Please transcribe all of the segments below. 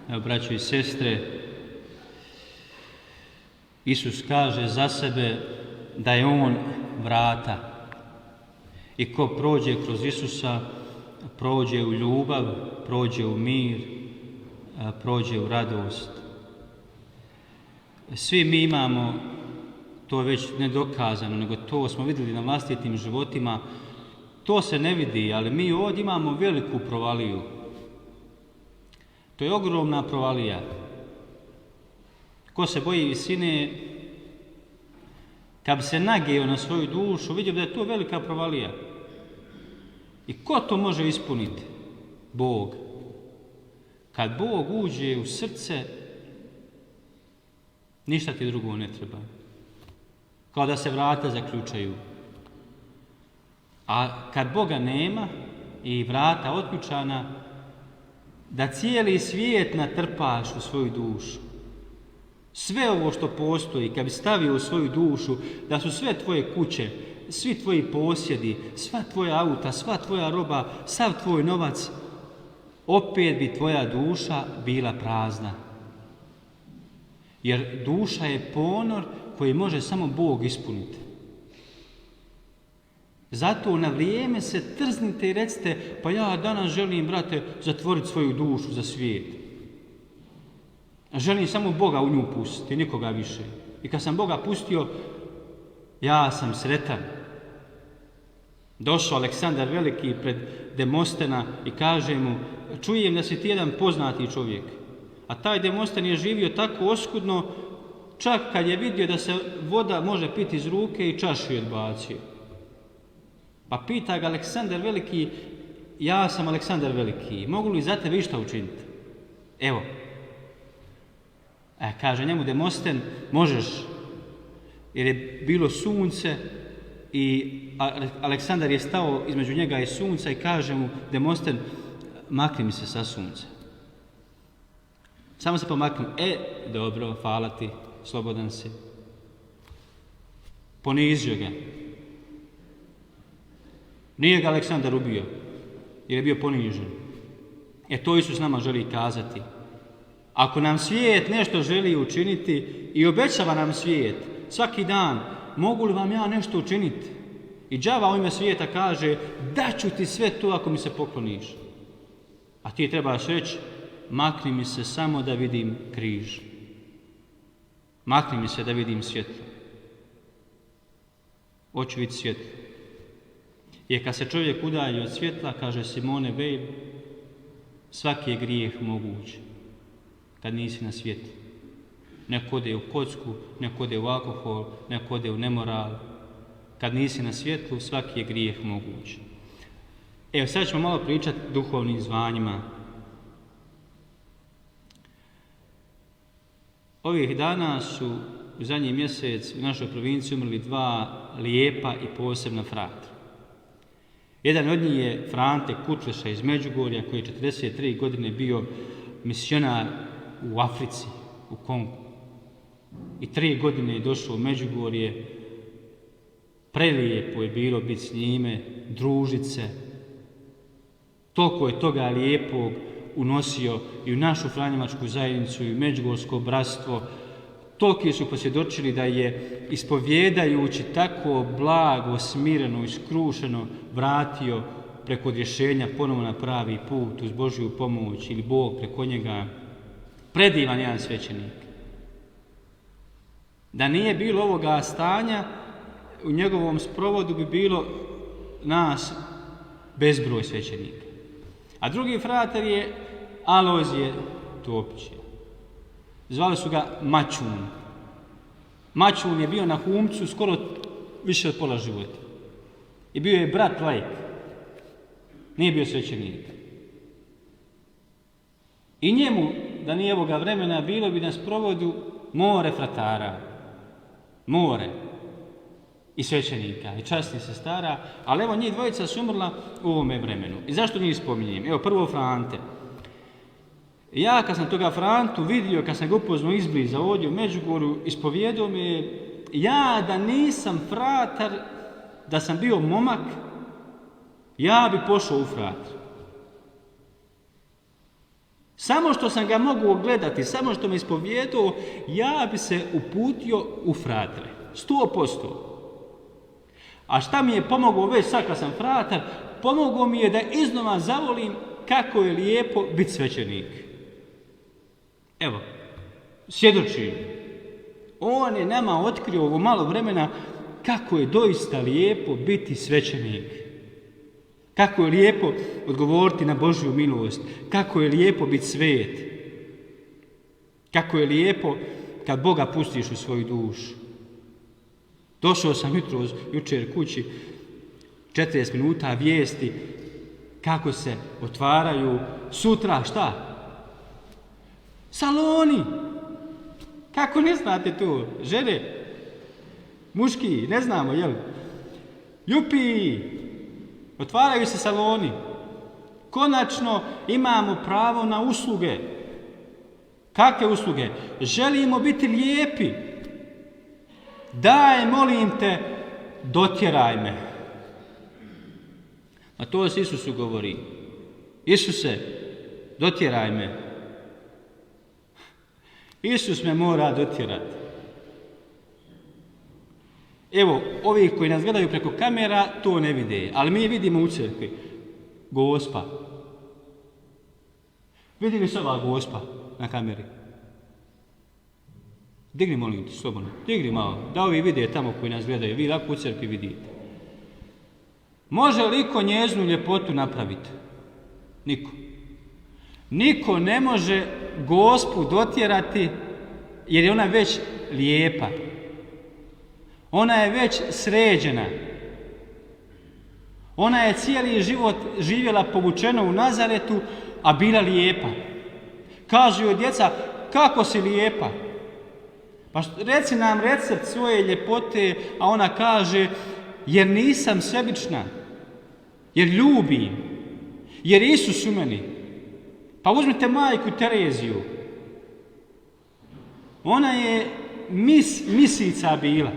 Evo, braćo i sestre, Isus kaže za sebe da je On vrata. I ko prođe kroz Isusa, prođe u ljubav, prođe u mir, prođe u radost. Svi mi imamo, to je već nedokazano, nego to smo vidjeli na vlastitim životima, to se ne vidi, ali mi ovdje imamo veliku provaliju. To je ogromna provalija. Ko se boji visine, kad bi se nageo na svoju dušu, vidio da je to velika provalija. I ko to može ispuniti? Bog. Kad Bog uđe u srce, ništa ti drugo ne treba. Kao da se vrata zaključaju. A kad Boga nema i vrata otključana, da cijeli svijet natrpaš u svoju dušu. Sve ovo što postoji, kad bi stavio u svoju dušu, da su sve tvoje kuće, svi tvoji posjedi, sva tvoja auta, sva tvoja roba, sav tvoj novac, opet bi tvoja duša bila prazna. Jer duša je ponor koji može samo Bog ispuniti. Zato na vrijeme se trznite i recite, pa ja danas želim, brate, zatvoriti svoju dušu za svijet. Želim samo Boga u nju pustiti, nikoga više. I kad sam Boga pustio, ja sam sretan. Došao Aleksandar Veliki pred Demostena i kaže mu, čujem da si ti jedan poznati čovjek. A taj Demosten je živio tako oskudno, čak kad je vidio da se voda može piti iz ruke i čašu je odbacio. Pa pita ga Aleksandar Veliki, ja sam Aleksandar Veliki, mogu li za tebe išta učiniti? Evo. Kaže njemu Demosten, možeš, jer je bilo sunce i Aleksandar je stao između njega i sunca i kaže mu Demosten, makni mi se sa sunca. Samo se pomaknu, dobro, hvala ti, slobodan si. Ponizio ga. Nije ga Aleksandar ubio, jer je bio ponižen. To Isus nama želi kazati. Ako nam svijet nešto želi učiniti i obećava nam svijet svaki dan, mogu li vam ja nešto učiniti? I đava u ime svijeta kaže, daću ti sve to ako mi se pokloniš. A ti trebaš reći, makni mi se samo da vidim križ. Makni mi se da vidim svjetlo. Hoću vidjeti svjetlo. Jer kad se čovjek udalji od svjetla, kaže Simone Weil, svaki je grijeh moguć kad nisi na svjetlu. Neko ode u kocku, neko ode u alkohol, neko ode u nemoral. Kad nisi na svjetlu, svaki je grijeh moguć. Sad ćemo malo pričati o duhovnim zvanjima. Ovih dana su u zadnji mjesec u našoj provinciji umrli dva lijepa i posebna fratra. Jedan od njih je Frante Kutleša iz Međugorja, koji je 43 godine bio misionar u Africi, u Kongu. I 3 godine je došao u Međugorje. Prelijepo je bilo biti s njime, družit se. Toliko je toga lijepog unosio i u našu franjevačku zajednicu i u međugorsko bratstvo. Toliki su posvjedočili da je ispovjedajući tako blago, smireno i skrušeno vratio preko rješenja ponovo na pravi put uz Božju pomoć ili Bog preko njega. Predivan jedan svećenik. Da nije bilo ovoga stanja, u njegovom sprovodu bi bilo nas bezbroj svećenika. A drugi fratar je Alojzije Topić. Zvali su ga Mačun. Mačun je bio na Humcu skoro više od pola života. I bio je brat laik. Nije bio svećenik. I njemu, da nije ovoga vremena, bilo bi na sprovodu more fratara. More. I svećenika, i časnih sestara. Ali evo, njih dvojica su umrla u ovome vremenu. I zašto njih spominjem? Evo, prvo Frante. Ja kad sam toga Frantu vidio, kad sam ga upoznao izbliza ovdje u Međugorju, ispovjedao mi je, ja da nisam fratar, da sam bio momak, ja bi pošao u fratar. Samo što sam ga mogu gledati, samo što me ispovjedao, ja bi se uputio u fratre. 100%. A šta mi je pomogao već sad kad sam fratar? Pomogao mi je da iznova zavolim kako je lijepo biti svećenik. Evo, svjedočim. On je nama otkrio ovo malo vremena kako je doista lijepo biti svećenik. Kako je lijepo odgovoriti na Božju milost. Kako je lijepo biti svet. Kako je lijepo kad Boga pustiš u svoju dušu. Došao sam jučer kući, 40 minuta vijesti kako se otvaraju sutra, šta? Saloni! Kako ne znate to? Žene, muški, ne znamo, jel? Jupi! Otvaraju se saloni. Konačno imamo pravo na usluge. Kakve usluge? Želimo biti lijepi. Daj, molim te, dotjeraj me. A to se Isusu govori. Isuse, dotjeraj me. Isus me mora dotjerati. Evo, ovi koji nas gledaju preko kamera, to ne vide. Ali mi vidimo u crkvi. Gospa. Vidi li se ova Gospa na kameri? Digni, molim te, slobodno. Digni malo. Da ovi vide tamo koji nas gledaju. Vi lako u crkvi vidite. Može li iko njeznu ljepotu napraviti? Niko. Niko ne može Gospu dotjerati jer je ona već lijepa. Ona je već sređena. Ona je cijeli život živjela povučeno u Nazaretu, a bila lijepa. Kažu joj djeca, kako si lijepa? Pa reci nam recept svoje ljepote, a ona kaže, jer nisam sebična, jer ljubim, jer Isus u meni. Pa uzmite majku Tereziju. Ona je misica bila.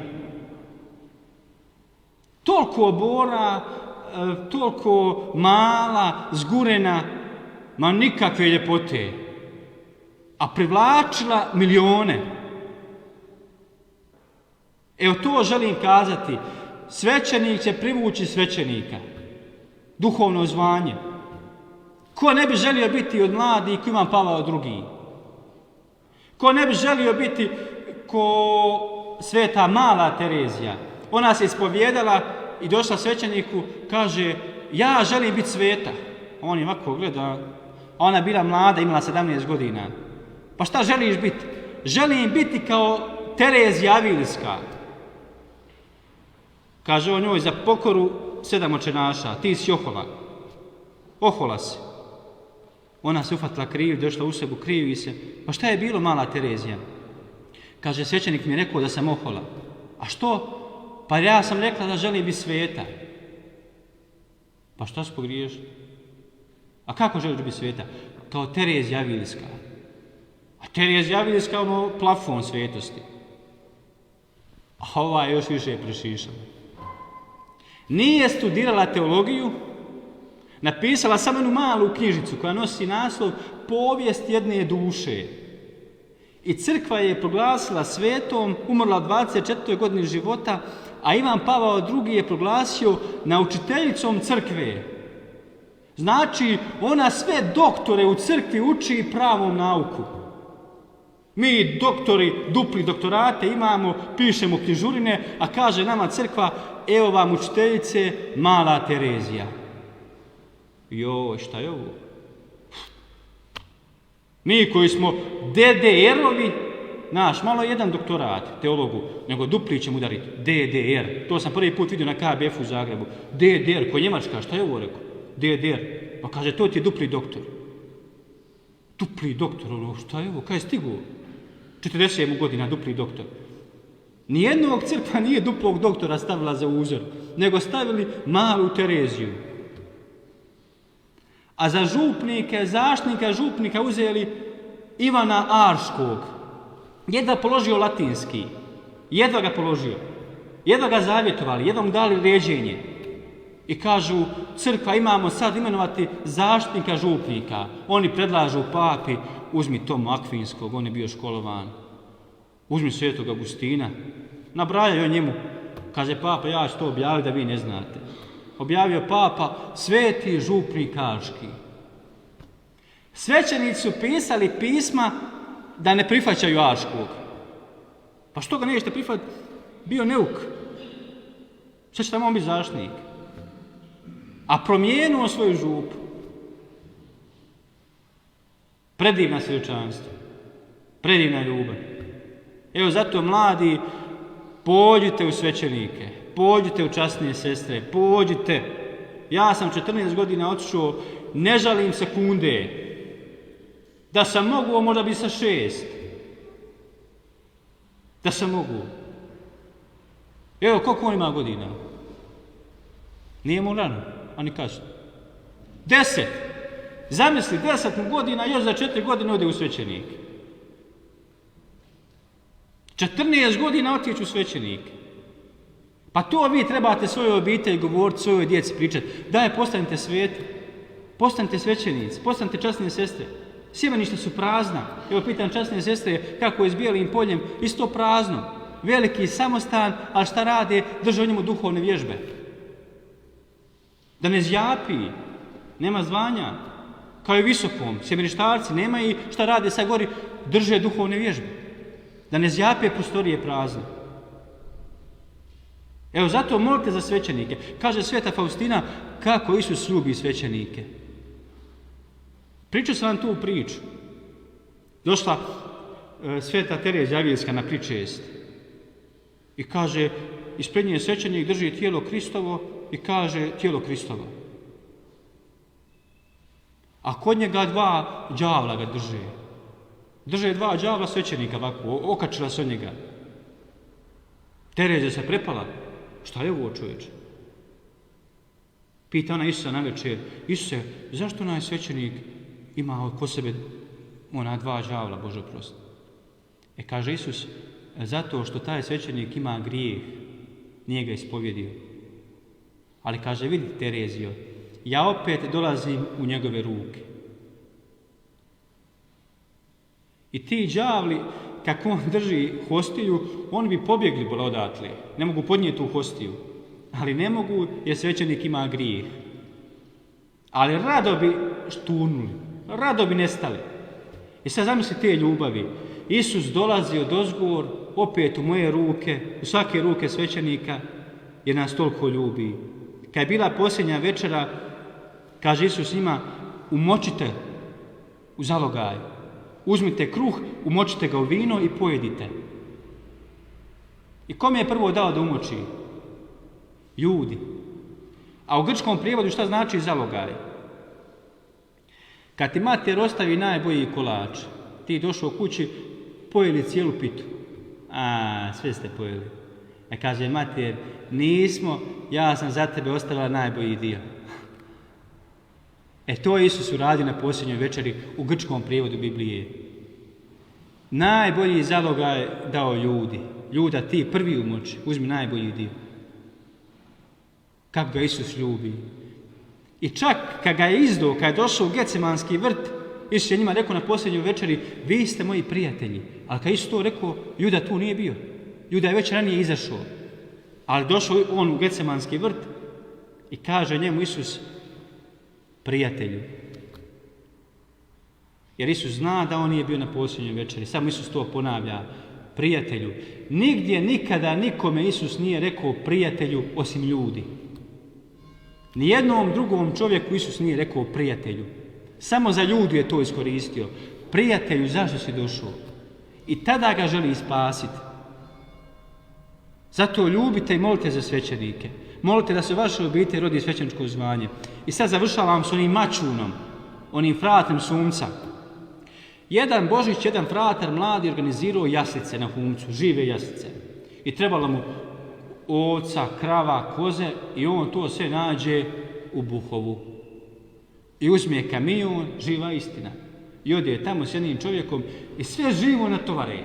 Toliko bora, toliko mala, zgurena, ma nikakve ljepote. A privlačila milijone. Evo to želim kazati. Svećenik će privući svećenika. Duhovno zvanje. Ko ne bi želio biti od mladih ko ima Pavao drugi? Ko ne bi želio biti ko sveta mala Terezija? Ona se ispovjedala i došla svećeniku, kaže, ja želim biti sveta. On je ovako gleda, a ona je bila mlada, imala 17 godina. Pa šta želiš biti? Želim biti kao Terezija Avilska. Kaže on njoj, za pokoru 7 očenaša, ti si ohola. Ohola si. Ona se ufatila krivi, došla u sebu, krivi se. Pa šta je bilo mala Terezija? Kaže, svećenik mi je rekao da sam ohola. A što? Pa ja sam rekla da želim biti sveta. Pa što si pogriješ? A kako želiš biti sveta? Kao Terezija Avilska. A Terezija Avilska ono plafon svetosti. A ova je još više prešišala. Nije studirala teologiju, napisala samo jednu malu knjižicu koja nosi naslov Povijest jedne duše. I crkva je proglasila svetom, umrla u 24. godini života, a Ivan Pavao II. Je proglasio naučiteljicom crkve. Znači, ona sve doktore u crkvi uči pravom nauku. Mi doktori, dupli doktorate imamo, pišemo knjižurine, a kaže nama crkva, evo vam učiteljice, mala Terezija. Joj, šta je ovo? Mi koji smo DDR-ovi, naš, malo jedan doktorat, teologu, nego dupli ćemo udariti, DDR. To sam prvi put vidio na KBF u Zagrebu. DDR, ko Njemačka, šta je ovo rekao? DDR. Pa kaže, to ti je dupli doktor. Dupli doktor, ono, šta je ovo? Kaj je stigu? 40 godina dupli doktor. Nijednog crkva nije duplog doktora stavila za uzor, nego stavili malu Tereziju. A za župnike, zaštnika župnika uzeli Ivana Arškog. Jedva položio latinski. Jedva ga položio. Jedva ga zavjetovali, jedva mu dali ređenje. I kažu, crkva imamo sad imenovati zaštitnika župnika. Oni predlažu papi, uzmi Tomu Akvinskog, on je bio školovan. Uzmi Svetog Augustina. Nabrajaju o njemu. Kaže papa, ja ću to objaviti da vi ne znate. Objavio papa Sveti župnik Aški. Svećenici su pisali pisma da ne prihvaćaju Aškog. Pa što ga nećete prihvatiti? Bio neuk. Šta će tamo on biti zaštitnik? A promijenuo svoju župu. Predivna svjedočanstva. Predivna ljubav. Evo zato mladi, pođite u svećenike, pođite u časnije sestre, pođite. Ja sam 14 godina otišao, ne žalim sekunde. Da sam mogu, možda bi sa 6. Da sam mogu. Evo, koliko on ima godina? Nije mu rano, a ni kasno. 10. Zamisli, 10 godina, još za 4 godine ode u svećenik. 14 godina otići u svećenik. Pa to vi trebate svojoj obitelji govoriti, svojoj djeci pričati. Daj, postanite sveti, postanite svećenici, postanite časne sestre. Sjemeništa su prazna. Evo pitam časne sestre kako je s Bijelim poljem, isto prazno. Veliki samostan, ali šta rade? Drže o njemu duhovne vježbe. Da ne zjapi, nema zvanja. Kao i visokom, sjemeništarci nema i šta rade sa gori? Drže duhovne vježbe. Da ne zjape prostorije prazne. Evo zato molite za svećenike. Kaže Sveta Faustina kako Isus ljubi svećenike. Pričao sam vam tu priču. Došla Sveta Terezija Avilska na pričest. I kaže, ispred nje svećenik drži tijelo Kristovo i kaže tijelo Kristovo. A kod njega 2 đavla ga drže. Drže 2 đavla svećenika ovako, okačila se od njega. Terezija se prepala. Šta je ovo, čovječe? Pita ona Isusa na večer, Isuse, zašto onaj svećenik ima kod sebe ona 2 đavla, Bože oprosti? Kaže Isus, zato što taj svećenik ima grijeh, nije ga ispovjedio. Ali kaže, vidi Terezijo, ja opet dolazim u njegove ruke. I ti đavli, kako on drži hostiju, oni bi pobjegli odatle. Ne mogu podnijeti tu hostiju. Ali ne mogu jer svećenik ima grijeh. Ali rado bi šturnuli, rado bi nestali. I sad zamisli te ljubavi. Isus dolazi odozgor, opet u moje ruke, u svake ruke svećenika, jer nas toliko ljubi. Kad je bila posljednja večera, kaže Isus njima, umočite u zalogaj. Uzmite kruh, umočite ga u vino i pojedite. I kome je prvo dao da umoči? Ljudi. A u grčkom prijevodu šta znači zalogaj? Kad ti mater ostavi najbolji kolač, ti došao kući, pojeli cijelu pitu. Sve ste pojeli. Kaže mater, nismo, ja sam za tebe ostavila najbolji dio. To je Isus uradio na posljednjoj večeri u grčkom prijevodu Biblije. Najbolji zalogaj dao ljudi. Ljuda, ti prvi umoči, uzmi najbolji dio. Kako ga Isus ljubi. I čak kad ga je izdao, kad je došao u Gecemanski vrt, Isus je njima rekao na posljednjoj večeri, vi ste moji prijatelji. Ali kad Isus to rekao, Juda tu nije bio. Juda je već ranije izašao. Ali došao on u Gecemanski vrt i kaže njemu Isus, prijatelju. Jer Isus zna da on nije bio na posljednjoj večeri. Samo Isus to ponavlja. Prijatelju. Nigdje, nikada, nikome Isus nije rekao prijatelju osim ljudi. Nijednom drugom čovjeku Isus nije rekao prijatelju. Samo za ljudi je to iskoristio. Prijatelju, zašto si došao? I tada ga želi spasiti. Zato ljubite i molite za svećenike. Molite da se vaše obitelji rodi svećeničko zvanje. I sad završavam s onim mačunom, onim fratrem sunca. Jedan Božić, jedan fratar mladi organizirao jaslice na Humcu, žive jaslice. I trebalo mu ovca, krava, koze i on to sve nađe u Buhovu. I uzme kamion, živa istina. I ode tamo s jednim čovjekom i sve živo natovare.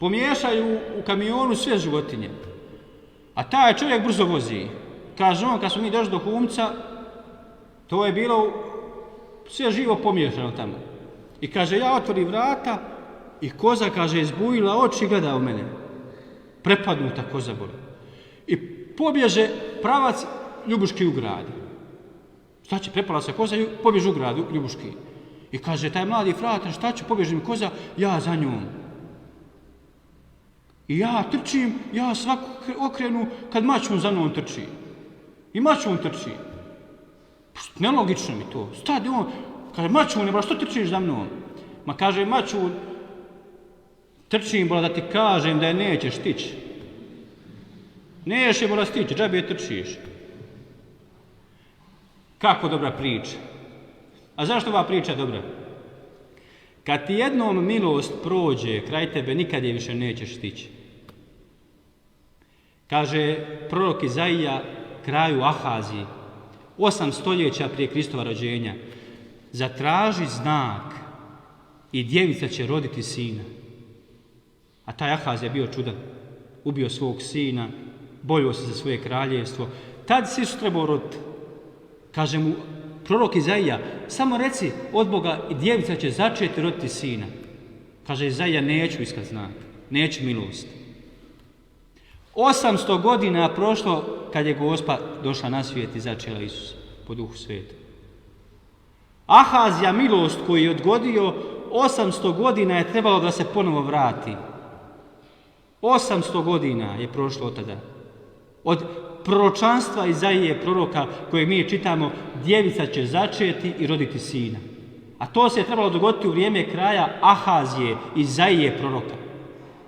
Pomiješaju u kamionu sve životinje. A taj čovjek brzo vozi. Kaže on, kad smo mi došli do Humca, to je bilo sve živo pomiješano tamo. I kaže, ja otvorim vrata i koza, kaže, izbujila oči i gleda u mene. Prepadnuta koza boli. I pobježe pravac Ljubuški u grad. Šta će, prepala se koza i pobježe u grad Ljubuški. I kaže, taj mladi fratar, šta će, pobježe mi koza, ja za njom. I ja trčim, ja svaku okrenu kad mačun za mnom trči. I mačun trči. Nelogično mi to. Stade on, kaže, mačun, bro, što trčiš za mnom? Ma kaže, mačun, trčim, bro, da ti kažem da je nećeš stići. Neće, bro, stići, džabe trčiš. Kako dobra priča. A zašto ova priča je dobra? Kad ti jednom milost prođe kraj tebe, nikad je više nećeš stići. Kaže prorok Izaija kraju Ahaziji, 8 stoljeća prije Kristova rođenja, zatraži znak i djevica će roditi sina. A taj Ahazija je bio čudan. Ubio svog sina, bojio se za svoje kraljevstvo. Tad si su trebao roditi. Kaže mu prorok Izaija, samo reci od Boga i djevica će začeti roditi sina. Kaže Izaija, neću iskat znak, neću milost. 800 godina prošlo kad je Gospa došla na svijet i začela Isusa po Duhu Svetom. Ahazija milost koju je odgodio, 800 godina je trebalo da se ponovo vrati. 800 godina je prošlo od tada. Od proročanstva Izaije proroka kojeg mi čitamo, djevica će začeti i roditi sina. A to se je trebalo dogoditi u vrijeme kraja Ahazije, Izaije proroka.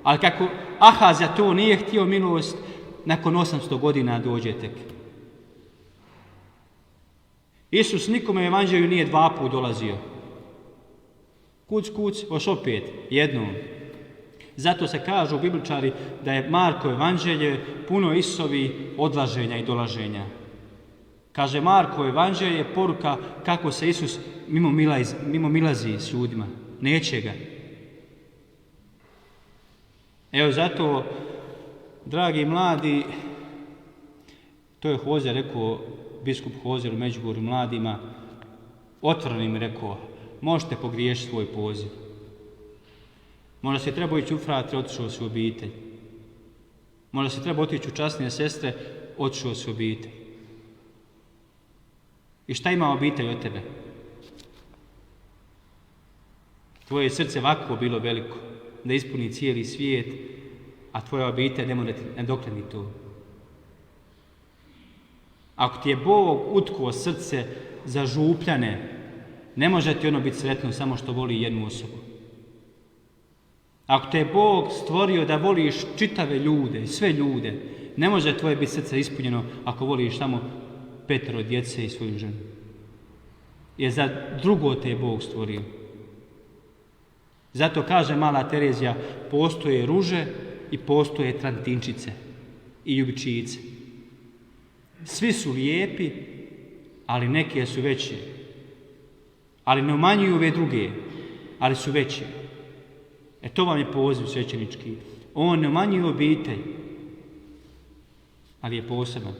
Ali kako Ahazija to nije htio milost, nakon 800 godina dođe tek. Isus nikome u evanđelju nije 2 puta dolazio. Kuc, još opet, jednom. Zato se kažu bibličari da je Marko evanđelje puno Isusovi odlaženja i dolaženja. Kaže Marko evanđelje je poruka kako se Isus mimo milazi s ljudima. Neće ga. Evo zato, dragi mladi, to je Hozer rekao, biskup Hozer u Međugorju mladima, otvoreno im rekao, možete pogriješiti svoj poziv. Možda se treba ići u fratre, otišao si u obitelj. Možda se treba otići u časnije sestre, otišao si u obitelj. I šta ima obitelj od tebe? Tvoje srce ovako bilo veliko, da ispuni cijeli svijet, a tvoja obitelj ne dokleni to. Ako ti je Bog utkuo srce za župljane, ne može ti ono biti sretno samo što voli jednu osobu. Ako te je Bog stvorio da voliš čitave ljude, sve ljude, ne može tvoje biti srce ispunjeno ako voliš samo 5 djece i svoju ženu. Jer za drugo te je Bog stvorio. Zato kaže mala Terezija, postoje ruže i postoje trantinčice i ljubičice. Svi su lijepi, ali neke su veće. Ali ne umanjuju ove druge, ali su veće. To vam je poziv svećenički. On ne umanjuje obitelj, ali je poseban.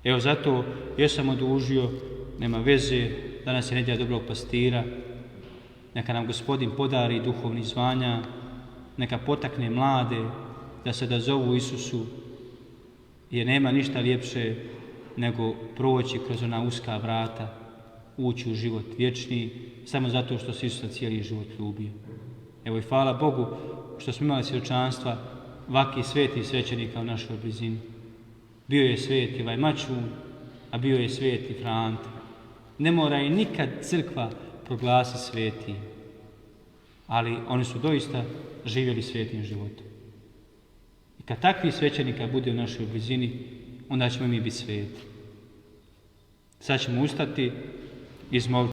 Evo zato ja sam odužio, nema veze, danas je nedjelja dobrog pastira, neka nam Gospodin podari duhovnih zvanja, neka potakne mlade da se odazovu Isusu, jer nema ništa ljepše nego proći kroz ona uska vrata, ući u život vječni, samo zato što se Isusa cijeli život ljubio. Evo i hvala Bogu što smo imali svjedočanstva ovakvih svetih svećenika u našoj blizini. Bio je sveti ovaj Mačun, a bio je sveti Franta. Ne mora i nikad crkva proglasiti svetim, ali oni su doista živjeli svetim životom. I kad takvih svećenika bude u našoj blizini, onda ćemo mi biti sveti. Sad ćemo ustati i izmoliti.